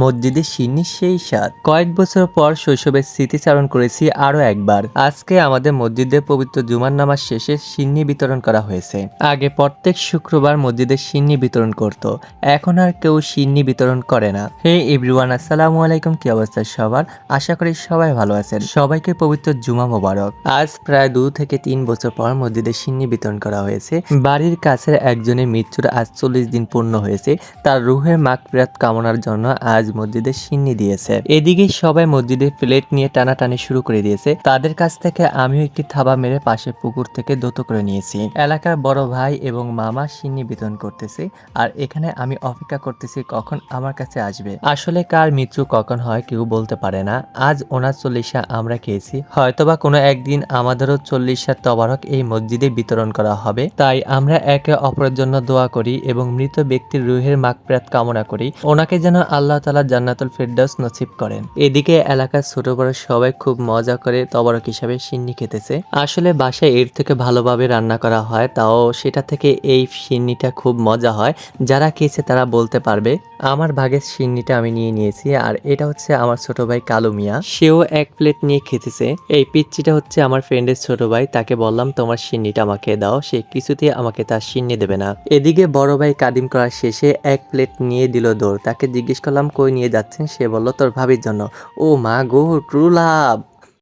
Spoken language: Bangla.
মসজিদে সিন্নির সেই স্বাদ। কয়েক বছর পর শৈশবের স্মৃতিচারণ করেছি আরো একবার। আজকে আমাদের মসজিদে পবিত্র জুমার নামাজ শেষে সিন্নি বিতরণ করা হয়েছে। আগে প্রত্যেক শুক্রবার মসজিদে সিন্নি বিতরণ করত, এখন আর কেউ সিন্নি বিতরণ করে না। হে এভরিওয়ান, আসসালামু আলাইকুম। কি অবস্থা সবার? আশা করি সবাই ভালো আছেন। সবাইকে পবিত্র জুমা মোবারক। আজ প্রায় 2 থেকে 3 বছর পর মসজিদে সিন্নি বিতরণ করা হয়েছে। বাড়ির কাছের একজনের মৃত্যুর আজ 40 দিন পূর্ণ হয়েছে। তার রুহের মাগফিরাত কামনার জন্য আজ মসজিদে সিন্নি দিয়েছে। এদিকে সবাই মসজিদের প্লেট নিয়ে টানাটানি শুরু করে দিয়েছে। তাদের কাছ থেকে আমিও একটি থাবা মেরে পাশে পুকুর থেকে দৌত করে নিয়েছি। এলাকার বড় ভাই এবং মামা সিন্নি বিতরণ করতেছে, আর এখানে আমি অপেক্ষা করতেছি কখন আমার কাছে আসবে। আসলে কার মৃত্যু কখন হয় কেউ বলতে পারে না। আজ ওনার 40 আমরা খেয়েছি, হয়তোবা কোনো একদিন আমাদেরও 40 তবারক এই মসজিদে বিতরণ করা হবে। তাই আমরা একে অপরের জন্য দোয়া করি এবং মৃত ব্যক্তির রুহের মাগফিরাত কামনা করি, ওনাকে যেন আল্লাহ তাআলা জান্নাতুল ফেরদাউস নসিব করেন। এদিকে এলাকার ছোট বড় সবাই খুব মজা করে তবারক হিসাবে সিন্নি খেতেছে। আসলে বাসায় এর থেকে ভালোভাবে রান্না করা হয়, তাও সেটা থেকে এই সিন্নিটা খুব মজা হয়। যারা খেয়েছে তারা বলতে পারবে। আমার ভাগের সিন্নিটা আমি নিয়ে নিয়েছি, আর এটা হচ্ছে আমার ছোট ভাই কালু মিয়া, সেও এক প্লেট নিয়ে খেতেছে। এই পিচ্চিটা হচ্ছে আমার ফ্রেন্ডের ছোট ভাই, তাকে বললাম তোমার সিন্নিটা আমাকে দাও, সে কিছুতেই আমাকে তার সিন্নি দেবে না। এদিকে বড় ভাই কাদিম করার শেষে এক প্লেট নিয়ে দিল দৌড়। তাকে জিজ্ঞেস করলাম কই নিয়ে যাচ্ছেন, সে বলল তোর ভাবির জন্য। ও মা গো, ট্রু লাভ।